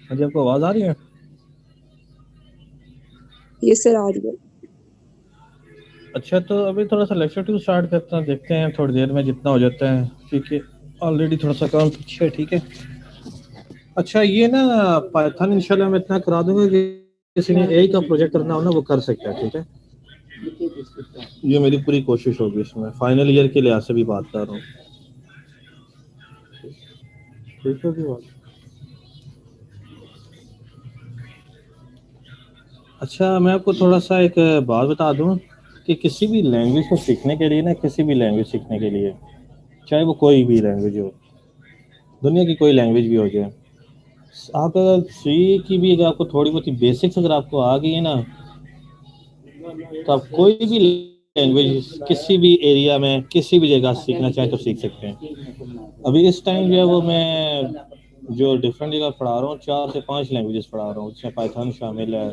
हाँ जी, आपको आवाज़ आ रही है? ये सर आ रही है। अच्छा, तो अभी थोड़ा सा लेक्चर टू स्टार्ट करते हैं, देखते हैं थोड़ी देर में जितना हो जाता है, क्योंकि ऑलरेडी थोड़ा सा काम पीछे है। ठीक है। अच्छा, ये ना पाइथन इंशाल्लाह मैं इतना करा दूंगा कि किसी ने एक का प्रोजेक्ट करना हो ना वो कर सकता है। ठीक है, ये मेरी पूरी कोशिश होगी इसमें, फाइनल ईयर के लिहाज से भी बात कर रहा हूँ। ठीक है की बात। अच्छा, मैं आपको थोड़ा सा एक बात बता दूं कि किसी भी लैंग्वेज को सीखने के लिए ना, किसी भी लैंग्वेज सीखने के लिए, चाहे वो कोई भी लैंग्वेज हो, दुनिया की कोई लैंग्वेज भी हो जाए, आप अगर सी की भी अगर आपको थोड़ी बहुत बेसिक्स अगर आपको आ गई है ना, तो आप कोई भी लैंग्वेज किसी भी एरिया में किसी भी जगह सीखना चाहें तो सीख सकते हैं। अभी इस टाइम जो है वो मैं जो डिफरेंट जगह पढ़ा रहा हूँ, 4 से 5 लैंग्वेजेस पढ़ा रहा हूँ, जिसमें पाइथन शामिल है।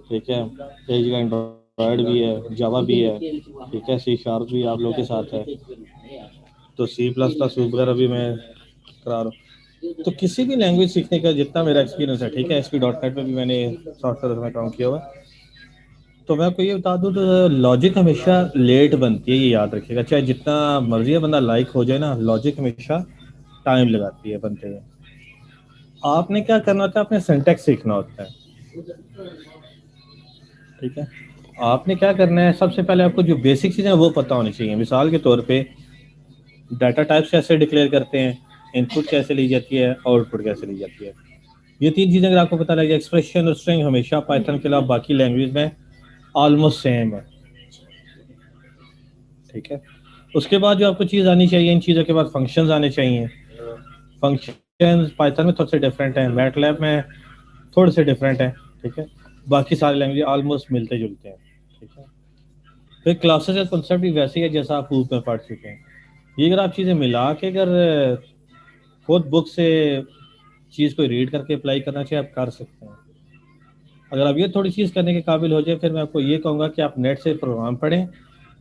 ठीक है, एक जगह एंड्रॉयड भी है, जावा भी है। ठीक है, सी शार्प भी आप लोग के साथ है, तो सी प्लस प्लस वगैरह भी मैं करा रहा हूँ। तो किसी भी लैंग्वेज सीखने का जितना मेरा एक्सपीरियंस है, ठीक है, एस पी डॉट नेट में भी मैंने सॉफ्टवेयर में काम किया हुआ है। तो मैं आपको ये बता दूं, तो लॉजिक हमेशा लेट बनती है, ये याद रखिएगा। चाहे जितना मर्जी है बंदा लाइक हो जाए ना, लॉजिक हमेशा टाइम लगाती है बनते हुए। आपने क्या करना होता है, अपने सिंटैक्स सीखना होता है। ठीक है, आपने क्या करना है, सबसे पहले आपको जो बेसिक चीज़ें वो पता होनी चाहिए। मिसाल के तौर पे डाटा टाइप्स कैसे डिक्लेयर करते हैं, इनपुट कैसे ली जाती है, आउटपुट कैसे ली जाती है। ये 3 चीज़ें अगर आपको पता लगे, एक्सप्रेशन और स्ट्रिंग हमेशा पाइथन के अलावा बाकी लैंग्वेज में ऑलमोस्ट सेम है। ठीक है, उसके बाद जो आपको चीज़ आनी चाहिए, इन चीज़ों के बाद फंक्शंस आने चाहिए। फंक्शंस पाइथन में थोड़े से डिफरेंट हैं, मैटलैब में थोड़े से डिफरेंट हैं। ठीक है, बाकी सारे लैंग्वेज ऑलमोस्ट मिलते जुलते हैं। ठीक है, फिर क्लासेस का कॉन्सेप्ट भी वैसे ही है जैसा आप ऊपर पढ़ चुके हैं। ये अगर आप चीज़ें मिला के अगर खुद बुक से चीज़ को रीड करके अप्लाई करना चाहिए, आप कर सकते हैं। अगर आप ये थोड़ी चीज़ करने के काबिल हो जाए, फिर मैं आपको ये कहूँगा कि आप नेट से प्रोग्राम पढ़ें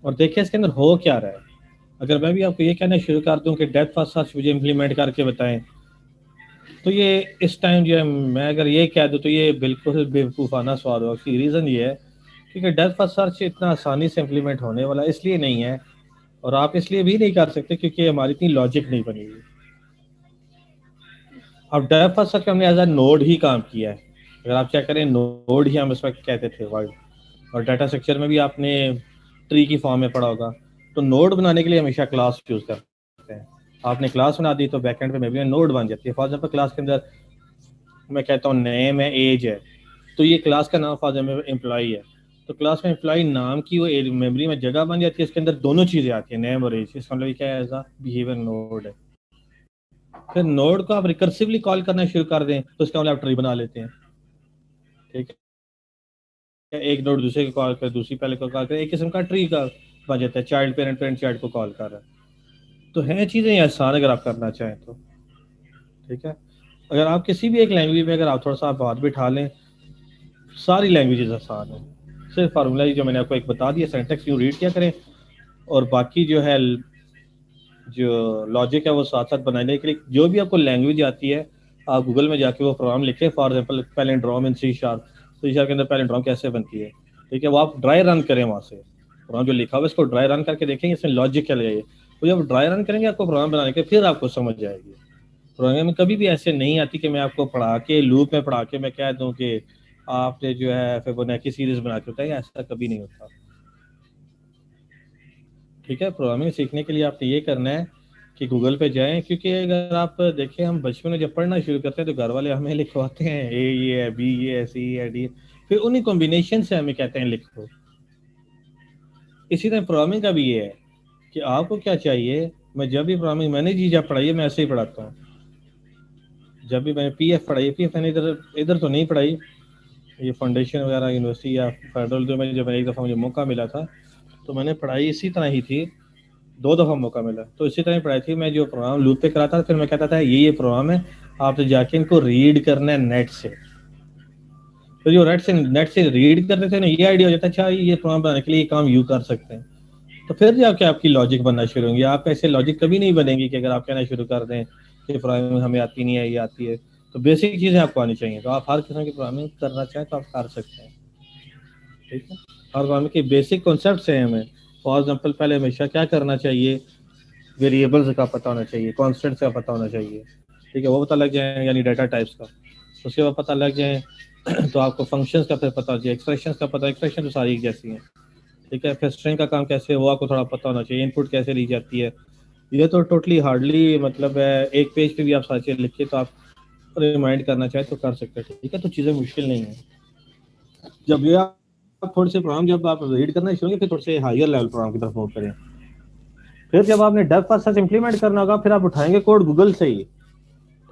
और देखें इसके अंदर हो क्या रहा है। अगर मैं भी आपको ये कहना शुरू कर दूं कि डेप्थ फर्स्ट सर्च मुझे इम्प्लीमेंट करके बताएं, तो ये इस टाइम जो है मैं अगर ये कह दूं तो ये बिल्कुल बेवकूफ़ाना सवाल होगा। उसकी रीज़न ये है क्योंकि डेप्थ फर्स्ट सर्च इतना आसानी से इम्प्लीमेंट होने वाला इसलिए नहीं है, और आप इसलिए भी नहीं कर सकते क्योंकि हमारी इतनी लॉजिक नहीं बनी हुई। अब डेप्थ फर्स्ट सर्च हमने एज अ नोड ही काम किया है। अगर आप चेक करें, नोड ही हम इस वक्त कहते थे वर्ड। और डाटा स्ट्रक्चर में भी आपने ट्री की फॉर्म में पढ़ा होगा। तो नोड बनाने के लिए हमेशा क्लास यूज़ करते हैं। आपने क्लास बना दी तो बैकएंड पे मेबी नोड बन जाती है। फॉर एग्जाम्पल क्लास के अंदर मैं कहता हूँ नेम है, एज है, तो ये क्लास का नाम फॉर एग्जाम्पल एम्प्लॉई है। तो क्लास में एम्प्लॉई नाम की वो मेमोरी में जगह बन जाती है, इसके अंदर दोनों चीज़ें आती है, नेम और एज। इसका मतलब क्या है, एज अ बिहेवियर नोड है। फिर नोड को आप रिकर्सिवली कॉल करना शुरू कर दें तो इसका मतलब आप ट्री बना लेते हैं। ठीक है, एक नोड दूसरे को कॉल कर, दूसरी पहले को कॉल कर, एक किस्म का ट्री का बन जाता है। चाइल्ड पेरेंट, पेरेंट चाइल्ड को कॉल कर रहा है। तो है चीज़ें आसान अगर आप करना चाहें तो। ठीक है, अगर आप किसी भी एक लैंग्वेज में अगर आप थोड़ा सा आप हाथ बिठा लें, सारी लैंग्वेजेस आसान है। सिर्फ फार्मूला ही जो मैंने आपको एक बता दिया, सेंटेक्स यूँ रीड क्या करें, और बाकी जो है जो लॉजिक है वो साथ साथ बनाने के लिए जो भी आपको लैंग्वेज आती है, आप गूगल में जाके वो प्रोग्राम लिखें। फॉर एग्जाम्पल पहले ड्रॉम इन सी शार्प, तो सी शार्प के अंदर पहले ड्रॉम कैसे बनती है। ठीक है, वो आप ड्राई रन करें वहाँ से, प्रोग्राम जो लिखा हुआ है इसको ड्राई रन करके देखेंगे इसमें लॉजिक क्या लगेगी। वो जब ड्राई रन करेंगे आपको प्रोग्राम बनाने के, फिर आपको समझ जाएगी। प्रोग्राम में कभी भी ऐसे नहीं आती कि मैं आपको पढ़ा के लूप में पढ़ा के मैं कह दूं कि आपने जो है फिबोनाची सीरीज बना के बताया, ऐसा कभी नहीं होता। ठीक है, प्रोग्रामिंग सीखने के लिए आपने ये करना है कि गूगल पे जाएं, क्योंकि अगर आप देखें हम बचपन में जब पढ़ना शुरू करते हैं तो घर वाले हमें लिखवाते हैं ए ये है, बी ये है, सी है, डी, फिर उन्हीं कॉम्बिनेशन से हमें कहते हैं लिखो। इसी तरह प्रोग्रामिंग का भी ये है कि आपको क्या चाहिए। मैं जब भी प्रोग्रामिंग मैंने जी जब पढ़ाई है मैं ऐसे ही पढ़ाता हूँ। जब भी मैंने पी एफ पढ़ाई है, पी एफ मैंने इधर इधर तो नहीं पढ़ाई, ये फाउंडेशन वगैरह यूनिवर्सिटी या फेडरल जो मैं जब मैंने एक दफ़ा मुझे मौका मिला था तो मैंने पढ़ाई इसी तरह ही थी। 2 दफ़ा मौका मिला तो इसी तरह पढ़ाई थी। मैं जो प्रोग्राम लूप पे कराता था, फिर मैं कहता था ये प्रोग्राम है, आपने जाके इनको रीड करना है नेट से। तो जो नेट से रीड करते थे ना, ये आइडिया हो जाता है अच्छा ये प्रोग्राम बनाने के लिए ये काम यू कर सकते हैं। तो फिर जाके आपकी लॉजिक बनना शुरू होंगी। आप ऐसे लॉजिक कभी नहीं बनेगी कि अगर आप कहना शुरू कर दें कि प्रोग्रामिंग हमें आती नहीं है, ये आती है। तो बेसिक चीज़ें आपको आनी चाहिए, तो आप हर किस्म की प्रोग्रामिंग करना चाहें तो आप कर सकते हैं, ठीक है। और प्रोग्रामिंग के बेसिक कॉन्सेप्ट हैं हमें। फॉर एग्जाम्पल पहले हमेशा क्या करना चाहिए, वेरिएबल्स का पता होना चाहिए, कॉन्स्टेंट्स का पता होना चाहिए, ठीक है, वो पता लग जाए, यानी डाटा टाइप्स का। उसके बाद पता लग जाए तो आपको फंक्शंस का फिर पता चाहिए, एक्सप्रेशंस का पता, एक्सप्रेशन तो सारी एक जैसी हैं, ठीक है। फिर स्ट्रिंग का काम कैसे है वो आपको थोड़ा पता होना चाहिए, इनपुट कैसे ली जाती है। ये तो टोटली हार्डली मतलब एक पेज पे भी आप सारी चीज़ें लिखिए तो आप रिमाइंड करना चाहे तो कर सकते हैं, ठीक है। तो चीज़ें मुश्किल नहीं है। जब ये आप थोड़े से प्रोग्राम जब आप रीड करना शुरू करें, फिर थोड़े से हायर लेवल प्रोग्राम की तरफ मूव करें। फिर जब आपने डेव फर्स्ट सर्च इंप्लीमेंट करना होगा, फिर आप उठाएंगे कोड गूगल से ही,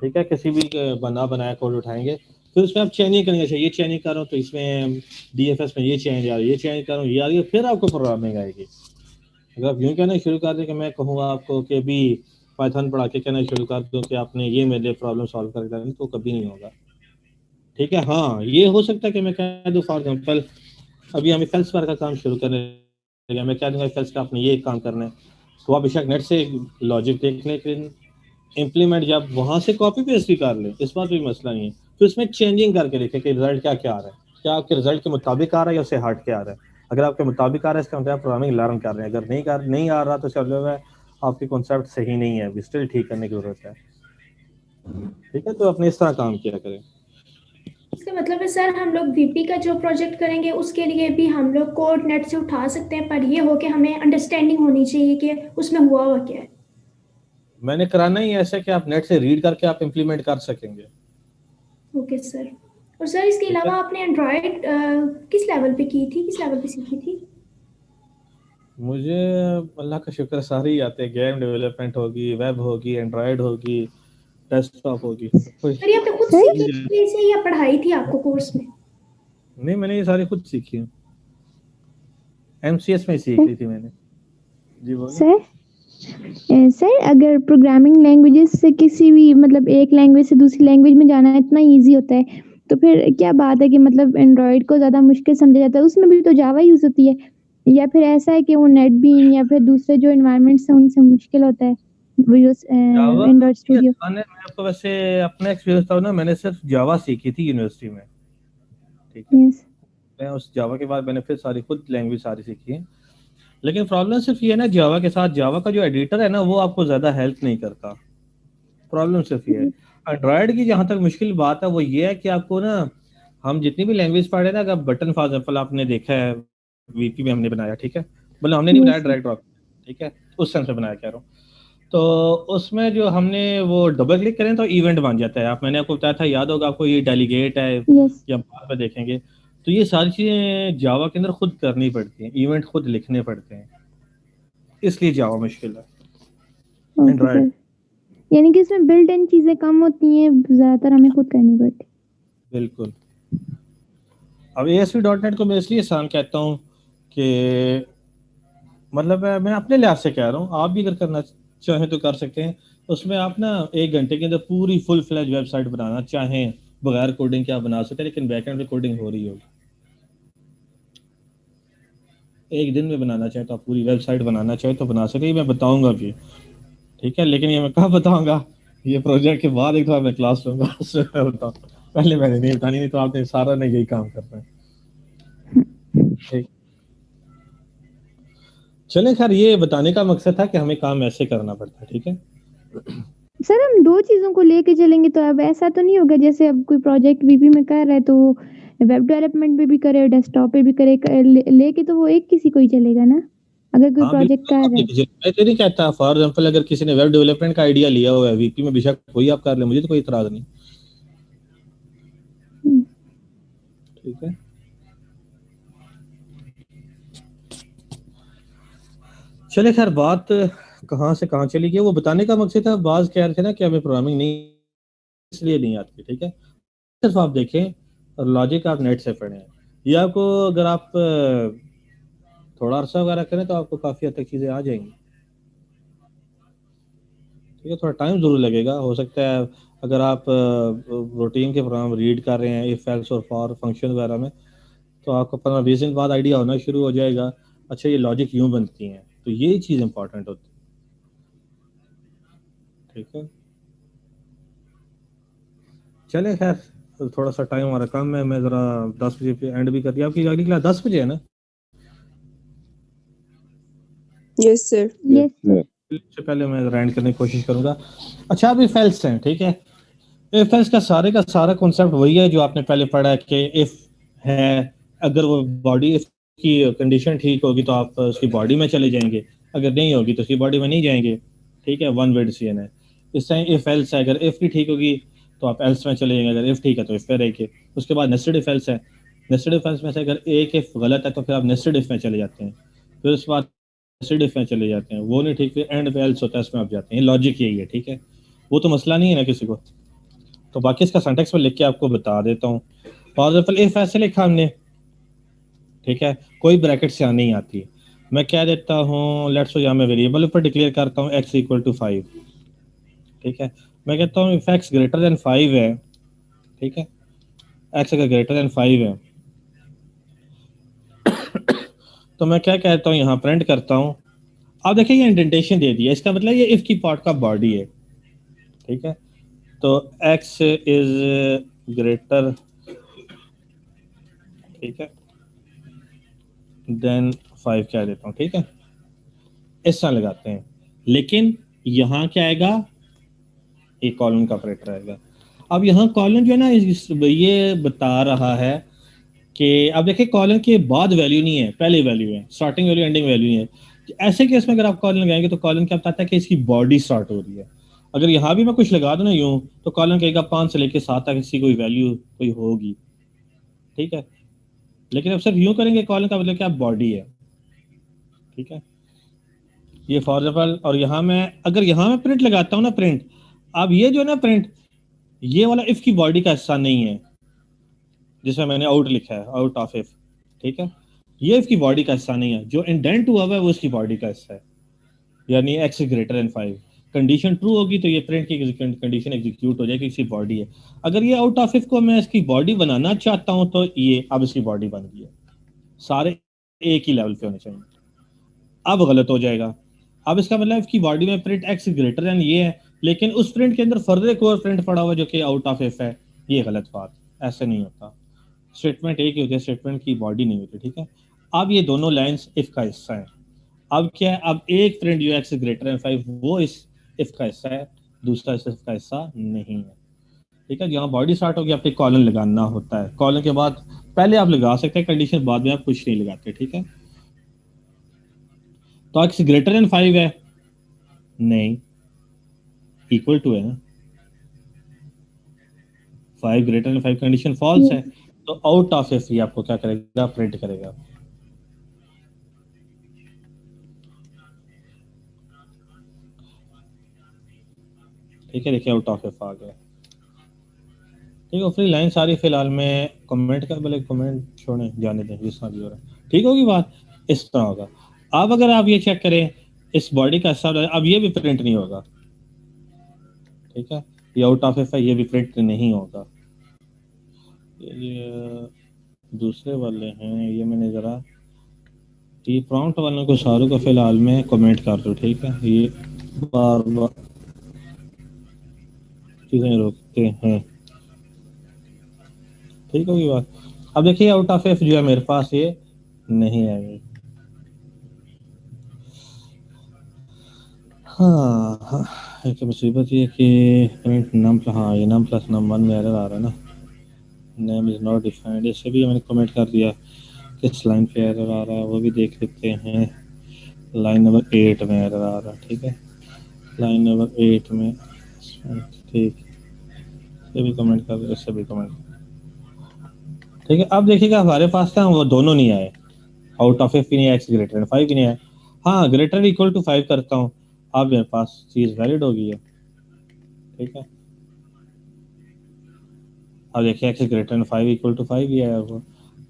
ठीक है, किसी भी बनाया कोड उठाएंगे। फिर उसमें आप चेंजिंग करनी चाहिए, ये चेंजिंग करो तो इसमें डीएफएस में ये चेंज आ रही है, ये चेंज करो ये आ रही है, फिर आपको प्रोग्रामिंग आएगी। अगर आप यूँ कहना शुरू कर दें कि मैं कहूँगा आपको कि अभी पाइथन पढ़ा के कहना शुरू कर दूँ कि आपने ये मेरे लिए प्रॉब्लम सॉल्व कर देंगे, तो कभी नहीं होगा, ठीक है। हाँ, ये हो सकता है कि मैं कह दूँ फॉर एग्जाम्पल अभी हमें फेल्स का काम शुरू करने लगे, मैं कह दूँगा फेल्स का आपने ये काम करना है, तो आप बेशक नेट से लॉजिक देख लें, लेकिन इम्प्लीमेंट जब वहाँ से कॉपी पेस्ट भी कर लें, इस बात कोई मसला नहीं है। फिर उसमें चेंजिंग करके देखें कि रिजल्ट क्या क्या आ रहा है, क्या आपके रिजल्ट के मुताबिक आ रहा है या उससे हट के आ रहा है। अगर आपके मुताबिक आ रहा है इसका मतलब प्रोग्रामिंग लर्न कर रहे हैं, अगर नहीं आ रहा तो इसका मतलब है आपकी कॉन्सेप्ट सही नहीं है, अभी स्टिल ठीक करने की जरूरत है, ठीक है। तो अपने इस तरह काम किया करें। इसका मतलब है सर हम लोग वीपी का जो प्रोजेक्ट करेंगे उसके लिए भी हम लोग कोड नेट से उठा सकते हैं, पर ये हो कि हमें अंडरस्टैंडिंग होनी चाहिए कि उसमें हुआ क्या है। मैंने कराना ही ऐसा कि आप नेट से रीड करके आप इम्प्लीमेंट कर सकेंगे, ओके सर। और सर इसके ठीक है। अलावा आपने एंड्रॉयड किस लेवल पे की थी, किस लेवल पे सीखी थी? मुझे अल्लाह का शुक्र सारे ही आते हैं, गेम डेवलपमेंट होगी, वेब होगी, एंड्रॉयड होगी, डेस्कटॉप होगी, कोई सर ये आपने खुद सीखी थी इसे या पढ़ाई थी आपको कोर्स में? नहीं, मैंने ये सारी खुद सीखी है, एमसीएस में सीख सर ली थी मैंने। जी बोले। सर सर अगर प्रोग्रामिंग लैंग्वेजेस से किसी भी मतलब एक लैंग्वेज से दूसरी लैंग्वेज में जाना इतना इजी होता है, तो फिर क्या बात है कि मतलब एंड्रॉयड को ज़्यादा मुश्किल समझा जाता है, उसमें भी तो जावा यूज़ होती है, या फिर ऐसा है कि वो नेट बीइंग या फिर दूसरे जो एनवायरनमेंट्स हैं उनसे मुश्किल होता है जावा एंड्रॉयड ये स्टूडियो? आसान है, मैं आपको वैसे अपना एक्सपीरियंस था ना, मैंने सिर्फ जावा सीखी थी यूनिवर्सिटी में, ठीक है। यस। मैं उस जावा के बाद मैंने फिर सारी खुद लैंग्वेज सारी सीखी है। लेकिन प्रॉब्लम सिर्फ ये है ना, जावा के साथ जावा का जो एडिटर है ना वो आपको ज़्यादा हेल्प नहीं करता, प्रॉब्लम सिर्फ ये है। एंड्रॉयड की जहाँ तक मुश्किल बात है वो ये है कि आपको ना, हम जितनी भी लैंग्वेज पढ़े ना, अगर बटन फॉर एग्जाम्पल आपने देखा है वीपी में हमने बनाया, ठीक है, मतलब हमने नहीं बनाया, यस। डायरेक्ट ड्रॉप, ठीक है, उस सेंस में बनाया कह रहा हूँ। तो उसमें जो हमने वो डबल क्लिक करें तो इवेंट बन जाता है, आप मैंने आपको बताया था, याद होगा आपको, ये डेलीगेट है यस। या बाद में देखेंगे। तो ये सारी चीज़ें जावा के अंदर खुद करनी पड़ती हैं, इवेंट खुद लिखने पड़ते हैं, इसलिए जावा मुश्किल है। Okay Android sir. यानी कि इसमें बिल्ट इन चीज़ें कम होती हैं, ज़्यादातर हमें खुद करनी पड़ती बिल्कुल। अब ASP.NET को मैं इसलिए आसान कहता हूँ कि मतलब मैं अपने लिहाज से कह रहा हूँ, आप भी अगर करना चाहें तो कर सकते हैं। उसमें आप ना 1 घंटे के अंदर पूरी फुल फ्लैज वेबसाइट बनाना चाहें बगैर कोडिंग के आप बना सकते हैं, लेकिन बैकएंड में कोडिंग हो रही होगी। एक दिन में बनाना चाहे तो आप पूरी वेबसाइट बनाना चाहे तो बना सके, मैं बताऊंगा भी, ठीक है। लेकिन ये मैं कहाँ बताऊंगा, ये प्रोजेक्ट के बाद एक बार मैं क्लास लूंगा उसमें मैं बताऊँ, पहले मैंने नहीं बतानी, नहीं तो आपने सारा ने यही काम करना है, ठीक। चले खैर, ये बताने का मकसद था कि हमें काम ऐसे करना पड़ता है, ठीक है। है। सर हम 2 चीज़ों को लेके चलेंगे तो अब ऐसा तो नहीं होगा जैसे अब कोई प्रोजेक्ट वीपी में कर रहा है तो वो वेब डेवलपमेंट पे भी करे, डेस्कटॉप पे भी करे, लेके तो वो एक किसी को ही चलेगा ना? अगर कोई हाँ प्रोजेक्ट बिल्कुल, कर आप रहा है। लेके चलिए, मैं तो नहीं कहता, फॉर एग्जाम्पल अगर किसी ने वेब डेवलपमेंट का आइडिया लिया हुआ है वीपी में, बेशक कोई आप कर ले, मुझे तो कोई इतराज नहीं, हुँ। ठीक है। चले खैर, बात कहाँ से कहाँ चली गई, वो बताने का मकसद था, बाज कह रहे थे ना कि हमें प्रोग्रामिंग नहीं इसलिए नहीं आती, ठीक है। सिर्फ आप देखें और लॉजिक आप नेट से पढ़ें, ये आपको अगर आप थोड़ा अरसा वगैरह करें तो आपको काफ़ी हद तक चीज़ें आ जाएंगी, ठीक है। थोड़ा टाइम ज़रूर लगेगा, हो सकता है अगर आप रूटीन के प्रोग्राम रीड कर रहे हैं इफ एल्स और फॉर फंक्शन वगैरह में, तो आपको 15-20 दिन बाद आइडिया होना शुरू हो जाएगा, अच्छा ये लॉजिक यूँ बनती हैं, तो ये चीज़ इंपॉर्टेंट होती है, ठीक है। चले खैर, थोड़ा सा टाइम हमारा कम है, मैं जरा 10 बजे पे एंड भी कर दिया। आपकी अगली क्लास 10 बजे है ना? Yes sir. Yes sir. इससे पहले मैं जरा एंड करने की कोशिश करूंगा। अच्छा, अब इफ एल्स हैं, ठीक है। इफ एल्स का सारा कॉन्सेप्ट वही है जो आपने पहले पढ़ा है कि इफ है, अगर वो बॉडी की कंडीशन ठीक होगी तो आप उसकी बॉडी में चले जाएंगे, अगर नहीं होगी तो उसकी बॉडी में नहीं जाएंगे, ठीक है। वन वर्ड डिसीजन है। इस टाइम इफ एल्स है, अगर इफ भी ठीक होगी तो आप एल्स में चले जाएंगे, अगर इफ ठीक है तो इफ पे रहेंगे। उसके बाद नेस्टेड इफ एल्स है। नेस्टेड इफ एल्स में से अगर एक इफ गलत है तो फिर आप नेस्टेड इफ में चले जाते हैं, फिर उसके बाद नेस्टेड इफ में चले जाते हैं, वो नहीं ठीक, फिर एंड पे एल्स होता है, इसमें आप जाते हैं। लॉजिक यही है, ठीक है। वो तो मसला नहीं है ना किसी को। तो बाकी इसका सिंटैक्स में लिख के आपको बता देता हूँ। फॉर एग्जाम्पल इफ ऐसे लिखा हमने, ठीक है, कोई ब्रैकेट से नहीं आती। मैं कह देता हूँ लेट्स सो, मैं वेरिएबल ऊपर डिक्लेयर करता हूँ x इक्वल टू 5, ठीक है। मैं कहता हूँ इफ x ग्रेटर देन 5 है, ठीक है, x अगर ग्रेटर देन 5 है तो मैं क्या कहता हूँ, यहाँ प्रिंट करता हूँ। अब देखिए ये इंडेंटेशन दे दिया, इसका मतलब ये इफ की पार्ट का बॉडी है, ठीक है। तो x इज ग्रेटर, ठीक है, देन 5 कह देता हूँ, ठीक है। इस तरह लगाते हैं, लेकिन यहाँ क्या आएगा, एक कॉलन का ऑपरेटर आएगा। अब यहाँ कॉलन जो है ना, ये बता रहा है कि अब देखिए कॉलन के बाद वैल्यू नहीं है, पहले वैल्यू है, स्टार्टिंग वैल्यू एंडिंग वैल्यू नहीं है। ऐसे केस में अगर आप कॉलन लगाएंगे तो कॉलन क्या बताता है कि इसकी बॉडी स्टार्ट हो रही है। अगर यहाँ भी मैं कुछ लगा दूं ना यूं, तो कॉलन कहेगा 5 से लेकर 7 तक इसकी कोई वैल्यू कोई होगी, ठीक है। लेकिन अब सिर्फ यूं करेंगे, कॉलन का मतलब क्या, बॉडी है, ठीक है। ये फॉर एग्जाम्पल, और यहाँ मैं अगर यहाँ मैं प्रिंट लगाता हूँ ना, प्रिंट, अब ये जो है ना प्रिंट, ये वाला इफ की बॉडी का हिस्सा नहीं है, जिसमें मैंने आउट लिखा है, आउट ऑफ इफ, ठीक है। ये इफ की बॉडी का हिस्सा नहीं है, जो इंडेंट हुआ हुआ है वो इसकी बॉडी का हिस्सा है, यानी x greater than 5। Condition true होगी तो ये प्रिंट की कंडीशन एग्जीक्यूट हो जाएगी, इसकी बॉडी है। अगर ये आउट ऑफ इफ को मैं इसकी बॉडी बनाना चाहता हूं तो ये अब इसकी बॉडी बन गई है, सारे एक ही लेवल पे होने चाहिए। अब गलत हो जाएगा। अब इसका मतलब इसकी बॉडी में प्रिंट x ग्रेटर देन ये है, लेकिन उस प्रिंट के अंदर फर्दर एक और प्रिंट पड़ा हुआ जो कि आउट ऑफ इफ है, ये गलत बात, ऐसे नहीं होता। स्टेटमेंट एक ही होती है, स्टेटमेंट की बॉडी नहीं होती, ठीक है। अब ये दोनों लाइंस इफ का हिस्सा है। अब क्या है, अब एक प्रिंट जो x ग्रेटर देन 5 वो इस इफ का हिस्सा है, दूसरा इस इफ का हिस्सा नहीं है, ठीक है। जहाँ बॉडी स्टार्ट होगी आपको कॉलन लगाना होता है, कॉलन के बाद पहले आप लगा सकते हैं कंडीशन, बाद में आप कुछ नहीं लगाते, ठीक है। तो x ग्रेटर देन 5 है, नहीं, इक्वल टू है ना, 5 ग्रेटर देन 5 कंडीशन फॉल्स है, तो आउट ऑफ इफ ये आपको क्या करेगा, प्रिंट करेगा। ठीक है, देखिए आउट ऑफ इफ आ गया, ठीक है। फ्री लाइन सारी फिलहाल में कमेंट कर, भले कमेंट छोड़ें, जाने दें, जिस तरह भी हो रहा है, ठीक होगी बात, इस तरह होगा। अब अगर आप ये चेक करें, इस बॉडी का हिस्सा अब ये भी प्रिंट नहीं होगा, ठीक है। ये आउट ऑफ इफ है, ये भी प्रिंट नहीं होगा। ये दूसरे वाले हैं, ये मैंने जरा ये प्रॉम्प्ट वालों को सारों को फिलहाल में कमेंट कर दो, ठीक है। ये बार बार चीजें रोकते हैं, ठीक होगी बात। अब देखिए आउट ऑफ इफ जो है मेरे पास ये नहीं आएगी। हाँ, एक मुसीबत ये कि प्रिंट नम, हाँ ये नम प्लस नम 1 में एरर आ रहा है ना, नेम इज नॉट डिफाइंड, इसे भी मैंने कमेंट कर दिया। किस लाइन पे एरर आ रहा है वो भी देख लेते हैं। लाइन नंबर 8 में एरर आ रहा है, ठीक है, लाइन नंबर 8 में, ठीक, ये भी कमेंट कर दो, इससे भी कमेंट, ठीक है। अब देखिएगा हमारे पास था वो दोनों नहीं आए, आउट ऑफ इफ भी नहीं आया, एक्स ग्रेटर देन 5 भी नहीं आया। हाँ, ग्रेटर इक्वल टू 5 करता हूँ, अब मेरे पास चीज वैलिड हो गई है, ठीक है। अब देखिए x greater than 5 equal to 5 ही आया, वो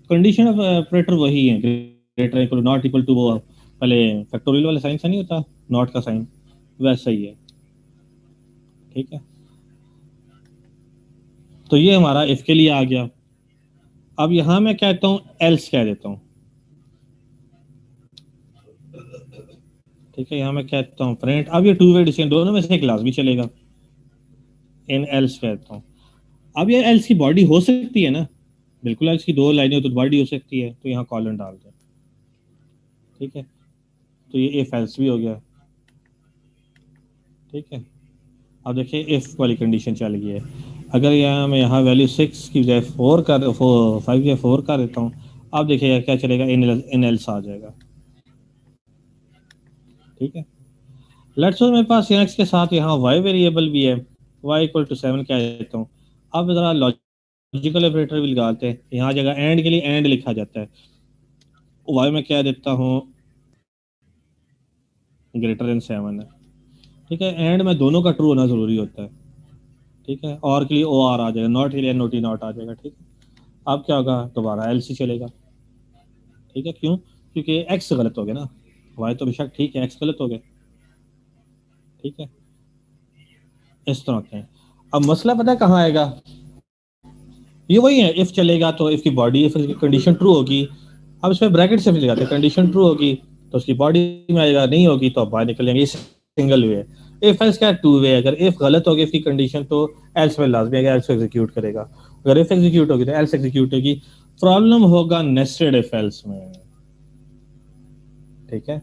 कंडीशन ऑफ ऑपरेटर वही है, greater equal not equal to, वो पहले फैक्टोरियल वाला साइन सा नहीं होता, नॉट का साइन, वैसा ही है, ठीक है। तो ये हमारा इफ के लिए आ गया। अब यहां मैं कहता हूं एल्स कह देता हूं, ठीक है। यहां मैं कहता हूं प्रिंट, अब ये टू वे डिसीजन, दोनों में से एक लाजमी चलेगा, इन एल्स कहता हूं। अब ये एल्स की बॉडी हो सकती है ना, बिल्कुल एल्स की 2 लाइनें हो तो बॉडी हो सकती है, तो यहाँ कॉलन डाल दें, ठीक है। तो ये इफ एल्स भी हो गया, ठीक है। अब देखिए इफ वाली कंडीशन चल गई है, अगर यहाँ मैं यहाँ वैल्यू 6 की बजाय 4 कर 5 या 4 कर देता हूँ, अब देखिएगा क्या चलेगा, इन एल्स आ जाएगा, ठीक है। लेट्स सपोज मेरे पास एक्स के साथ यहाँ वाई वेरिएबल भी है, वाई इक्वल टू 7 क्या देता हूँ। अब जरा लॉजिकल ऑपरेटर भी लगाते हैं, यहाँ जगह एंड के लिए एंड लिखा जाता है, वाई में क्या देता हूँ, ग्रेटर देन 7 है, ठीक है। एंड में दोनों का ट्रू होना जरूरी होता है, ठीक है। और के लिए ओ आर आ जाएगा, नॉट के लिए नोट ही नॉट आ जाएगा, ठीक है। अब क्या होगा, दोबारा एल सी चलेगा, ठीक है। क्यों, क्योंकि एक्स गलत हो गया ना, वाई तो बेशक ठीक है, एक्स गलत हो गया, ठीक है। इस तरह होते हैं। अब मसला पता है कहाँ आएगा, ये वही है, इफ चलेगा तो इफ की बॉडी, इफ की कंडीशन ट्रू होगी, अब इसमें ब्रैकेट से भी लगाते हैं, कंडीशन ट्रू होगी तो उसकी बॉडी में आएगा, नहीं होगी तो बाहर निकलेंगे, ये सिंगल वे है। इफ एल्स क्या, 2 वे। अगर इफ गलत होगी इसकी कंडीशन तो एल्स में लाजमी है, एल्स एग्जीक्यूट करेगा, अगर इफ एग्जीक्यूट होगी तो एल्स एग्जीक्यूट होगी। प्रॉब्लम होगा नेस्टेड इफ एल्स में, ठीक है।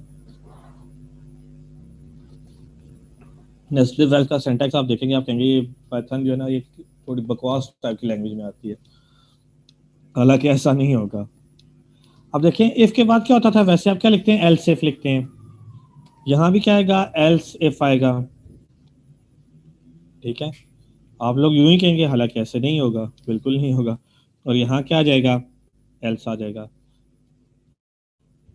नेस्टेड इफ एल्स का सिंटैक्स आप देखेंगे, आप कहेंगे ये पाइथन जो है ना, ये थोड़ी बकवास टाइप की लैंग्वेज में आती है, हालांकि ऐसा नहीं होगा। अब देखें इफ के बाद क्या होता था, वैसे आप क्या लिखते हैं, एल्स इफ लिखते हैं, यहां भी क्या आएगा, एल्स इफ आएगा, ठीक है। आप लोग यूं ही कहेंगे, हालांकि ऐसे नहीं होगा, बिल्कुल नहीं होगा। और यहाँ क्या आ जाएगा, एल्स आ जाएगा।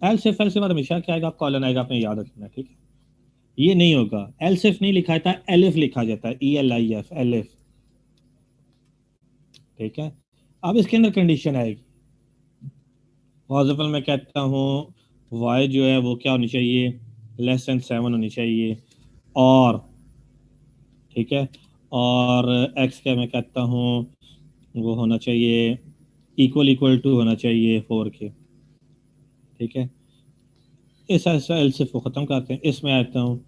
एल्स इफ एल्स के बाद हमेशा क्या आएगा, कॉलन आएगा, आपने याद रखना, ठीक है। ये नहीं होगा, एल्स इफ नहीं लिखा जाता, एलिफ लिखा जाता है, ELIF, एलिफ, ठीक है। अब इसके अंदर कंडीशन आएगी, फॉर एग्जाम्पल मैं कहता हूँ वाई जो है वो क्या होनी चाहिए, लेस देन 7 होनी चाहिए, और ठीक है, और एक्स का मैं कहता हूँ वो होना चाहिए इक्वल इक्वल टू होना चाहिए 4 के, ठीक है। इस ऐसा एल्सिफ को ख़त्म करते हैं, इसमें आता हूँ,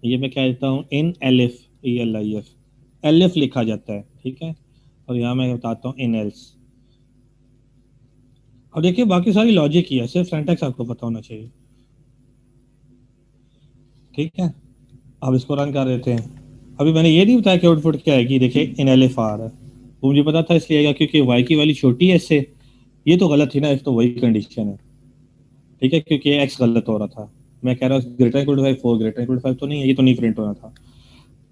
ये मैं क्या देता हूँ, इन एलिफ, ELIF, एलिफ लिखा जाता है, ठीक है। और यहाँ मैं बताता हूँ इन एल्स। अब देखिए बाकी सारी लॉजिक ही है, सिर्फ सिंटैक्स आपको पता होना चाहिए, ठीक है। अब इसको रन कर देते हैं। अभी मैंने ये नहीं बताया कि आउटपुट क्या आएगी, देखिए इन एलिफ आ रहा है, वो मुझे पता था इसलिए आएगा क्योंकि वाई की वैल्यू छोटी है इससे, ये तो गलत थी ना, एक तो वही कंडीशन है, ठीक है, क्योंकि एक्स गलत हो रहा था। मैं कह रहा हूँ greater equal to 5, 4 greater equal to 5 तो नहीं है, ये तो नहीं प्रिंट होना था।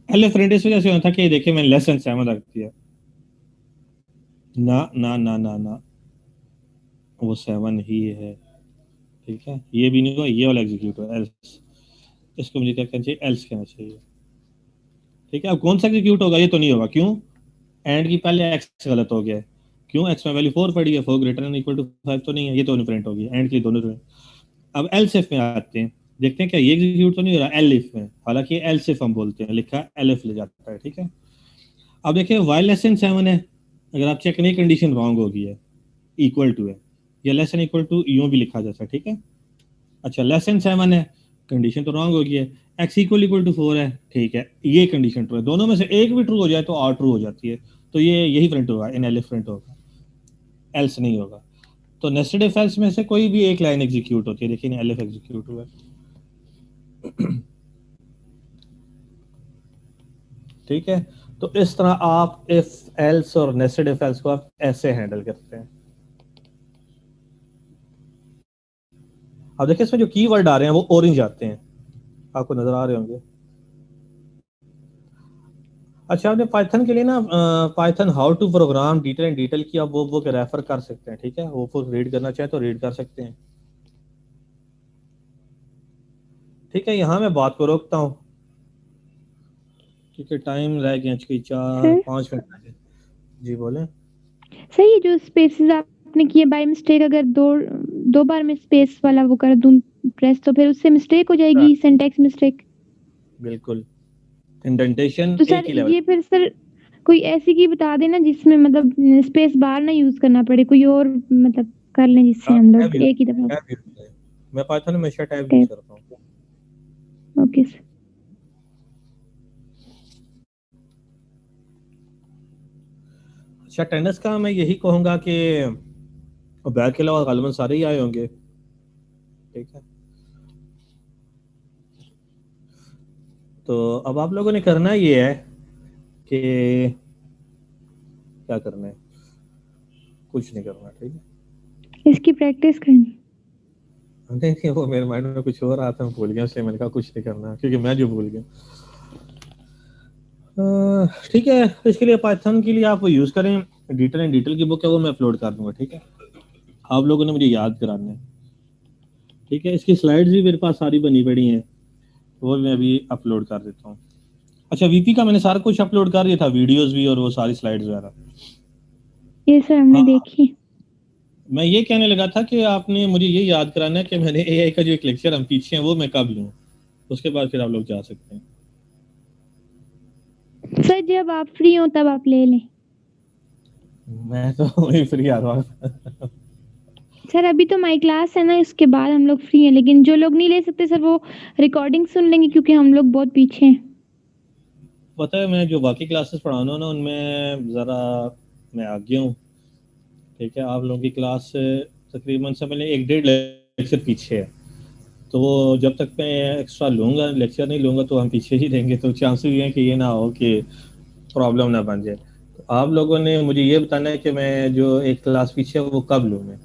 एलिफ प्रिंट इस वजह से होना था कि देखिए मैंने लेस देन 7 रख दिया, ना ना ना ना ना, वो 7 ही है, ठीक है। ये भी नहीं हुआ, ये वाला एग्जीक्यूट हुआ, एल्स, इसको मुझे क्या कहना चाहिए, एल्स कहना चाहिए, ठीक है। अब कौन सा एग्जीक्यूट होगा, ये तो नहीं होगा, क्यों, एंड की पहले एक्स गलत हो गया है, क्यों, एक्स में वैल्यू 4 पड़ी है, 4 ग्रेटर देन इक्वल टू 5 तो नहीं है, ये तो नहीं प्रिंट होगी, एंड के लिए दोनों। अब एल्सिफ में आते हैं, देखते हैं क्या ये एग्जीक्यूट तो नहीं हो रहा एलिफ में, हालांकि एल्सिफ हम बोलते हैं, लिखा एलिफ ले जाता है, ठीक है। अब देखिए वाई लेस देन 7 है, अगर आप चेक करें कंडीशन रॉन्ग हो गई है, इक्वल टू है, या लेस देन इक्वल टू यूं भी लिखा जाता है, ठीक है। अच्छा लेस देन 7 है, कंडीशन तो रॉन्ग हो गई है, एक्स इक्वल इक्वल टू 4 है, ठीक है, ये कंडीशन ट्रू है, दोनों में से एक भी ट्रू हो जाए तो आर ट्रू हो जाती है, तो ये यही प्रिंट होगा, इन एलिफ प्रिंट होगा, एल्स नहीं होगा। तो नेस्टेड इफ एल्स में से कोई भी एक लाइन एग्जीक्यूट होती है, देखिए एलिफ एग्जीक्यूट हुआ है, ठीक है। तो इस तरह आप इफ एल्स और नेस्टेड इफ एल्स को आप ऐसे हैंडल करते हैं। अब देखिए इसमें जो कीवर्ड आ रहे हैं वो ऑरेंज आते हैं, आपको नजर आ रहे होंगे। अच्छा आपने पाइथन के लिए ना Python how to program detail and detail की आप वो बुक रेफर कर सकते हैं, ठीक है, वो बुक रीड करना चाहें तो रीड कर सकते हैं, ठीक है। यहाँ मैं बात को रोकता हूँ क्योंकि टाइम रह गया, 4-5 मिनट रह गए। जी बोले। सर ये जो स्पेसेस आपने किए बाय मिस्टेक, अगर दो बार मैं स्पेस वाला वो कर दूं प्रेस, तो फिर उससे मिस्टेक हो जाएगी, सिंटैक्स मिस्टेक। बिल्कुल, इंडेंटेशन तो एक सर ही लेवल। ये फिर सर कोई ऐसी की बता देना जिसमें मतलब स्पेस बार ना यूज करना पड़े, कोई और मतलब कर लें जिससे हम लोग एक ही दफा। टैब यूज करें, मैं पाइथन में हमेशा टैब यूज ओके। करता हूँ। Okay sir. अच्छा, अटेंडेंस का मैं यही कहूँगा कि बैग के अलावा गालिबन सारे ही आए होंगे, ठीक है। तो अब आप लोगों ने करना ये है कि क्या करना है, कुछ नहीं करना, ठीक है। इसकी प्रैक्टिस करनी। नहीं, वो मेरे माइंड में कुछ हो रहा था, मैं भूल गया, इसलिए मैंने कहा कुछ नहीं करना, क्योंकि मैं जो भूल गया। ठीक है, तो इसके लिए पाइथन के लिए आप वो यूज़ करें, डिटेल एंड डिटेल की बुक है, वो मैं अपलोड कर दूंगा, ठीक है। आप लोगों ने मुझे याद कराना है, ठीक है। इसकी स्लाइड्स भी मेरे पास सारी बनी पड़ी हैं, वो मैं अभी अपलोड कर देता हूँ। अच्छा, वीपी का मैंने सारा कुछ अपलोड कर दिया था, वीडियोस भी और वो सारी स्लाइड्स वगैरह। ये सर हमने हाँ, देखी। मैं ये कहने लगा था कि आपने मुझे ये याद कराना है कि मैंने एआई का जो एक लेक्चर हम पीछे हैं वो मैं कब लूँ, उसके बाद फिर आप लोग जा सकते हैं। सर जब आप फ्री हो तब आप ले लें। मैं तो वही फ्री आ रहा हूँ। सर अभी तो माई क्लास है ना, इसके बाद हम लोग फ्री हैं, लेकिन जो लोग नहीं ले सकते सर वो रिकॉर्डिंग सुन लेंगे, क्योंकि हम लोग बहुत पीछे हैं। पता है, मैं जो बाकी क्लासेस पढ़ाना ना उनमें ज़रा मैं आगे हूँ, ठीक है। आप लोगों की क्लास से तकरीबन से पहले 1-1.5 लेक्चर पीछे है, तो वो जब तक मैं एक्स्ट्रा लूँगा, लेक्चर नहीं लूँगा, तो हम पीछे ही रहेंगे। तो चांसेस ये हैं कि ये ना हो कि प्रॉब्लम ना बन जाए। तो आप लोगों ने मुझे ये बताना है कि मैं जो एक क्लास पीछे है वो कब लूँ मैं,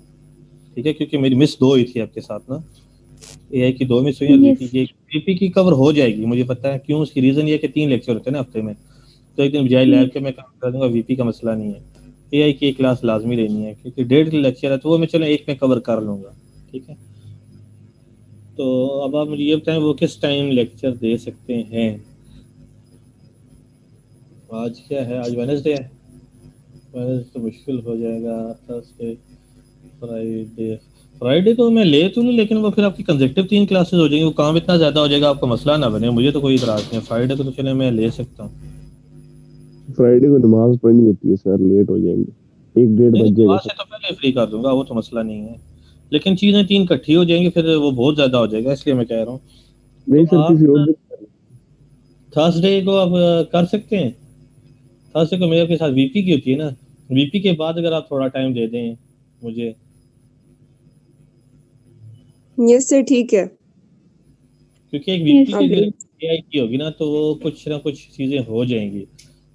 ठीक है। क्योंकि मेरी मिस 2 हुई थी आपके साथ ना, एआई की 2 मिस हुई और वीपी यस। की वीपी की कवर हो जाएगी, मुझे पता है क्यों। उसकी रीज़न ये है कि 3 लेक्चर होते हैं ना हफ्ते में, तो एक दिन बजाय लैब के मैं काम कर दूंगा, वीपी का मसला नहीं है। एआई की एक क्लास लाजमी लेनी है, क्योंकि 1.5 लेक्चर है, तो वो मैं चलो एक में कवर कर लूँगा, ठीक है। तो अब आप मुझे ये बताएं वो किस टाइम लेक्चर दे सकते हैं। आज क्या है, आज वेडनेसडे है, वेडनेसडे तो मुश्किल हो जाएगा। थर्सडे, फ्राइडे, फ्राइडे तो मैं ले तो नहीं, लेकिन वो फिर आपकी कंसेक्टिव 3 क्लासेस हो जाएंगी, वो काम इतना ज़्यादा हो जाएगा, आपका मसला ना बने। मुझे तो कोई इतराज़ नहीं है, फ्राइडे को तो चले मैं ले सकता हूँ। फ्राइडे को नमाज पढ़नी होती है सर, लेट हो जाएंगे, 1-1:30 नहीं, बज जाएगा नमाज सर। से तो पहले फ्री कर दूंगा, वो तो मसला नहीं है, लेकिन चीज़ें 3 इकट्ठी हो जाएंगी, फिर वो बहुत ज़्यादा हो जाएगा, इसलिए मैं कह रहा हूँ। तो नहीं सर, आप किसी और दिन कर लें। थर्सडे को आप कर सकते हैं। थर्सडे को मेरे के साथ वीपी की होती है ना, वीपी के बाद अगर आप थोड़ा टाइम दे दें मुझे, यस सर, ठीक है। क्योंकि एक यस वीपी की सर। अगर अभी एआई की होगी ना, तो वो कुछ ना कुछ चीज़ें हो जाएंगी।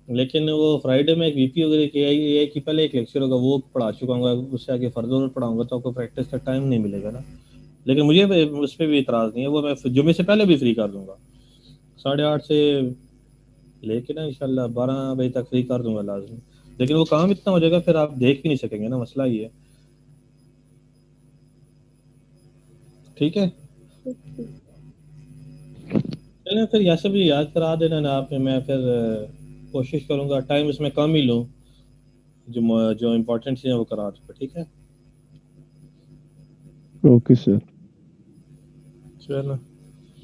लेकिन वो फ्राइडे में एक वीपी वगैरह की एआई की पहले एक लेक्चर होगा, वो पढ़ा चुका हूँ, उससे आगे फर्दर पढ़ाऊंगा, तो आपको प्रैक्टिस का टाइम नहीं मिलेगा ना। लेकिन मुझे उस पर भी इतराज़ नहीं है, वो मैं जुमे से पहले भी फ्री कर दूंगा, 8:30 से लेके ना इंशाल्लाह 12 बजे तक फ्री कर दूंगा लाजमी। लेकिन वो काम इतना हो जाएगा, फिर आप देख भी नहीं सकेंगे ना, मसला ये है, ठीक है। चलें फिर, यहाँ से भी याद करा देना ना आपने, मैं फिर कोशिश करूंगा टाइम इसमें कम ही लूँ, जो जो इम्पोर्टेंट चीज़ें वो करा दूँगा, ठीक है। Okay sir. चलो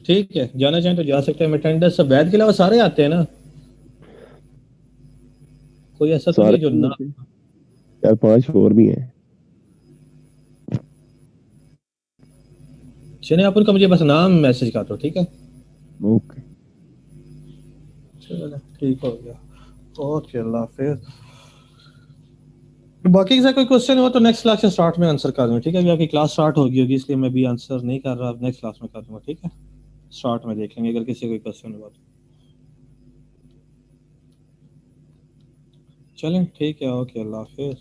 ठीक है, जाना चाहें तो जा सकते हैं। अटेंडेंस सब बैद के अलावा सारे आते हैं ना, कोई ऐसा तो नहीं सारे है जो नहीं ना। होते, 4-5 और भी हैं। चलिए, आप उनका मुझे बस नाम मैसेज कर दो, ठीक है। ओके। चलो ठीक हो गया, ओके, अल्लाह हाफिज़। बाकी किसी कोई क्वेश्चन हो तो नेक्स्ट क्लास से स्टार्ट में आंसर कर दूंगा, ठीक है। अभी आपकी क्लास स्टार्ट होगी इसलिए मैं भी आंसर नहीं कर रहा, नेक्स्ट क्लास में कर दूंगा, ठीक है। स्टार्ट में देख लेंगे अगर किसी कोई क्वेश्चन हुआ तो। चलें ठीक है, ओके, अल्लाह हाफिज़।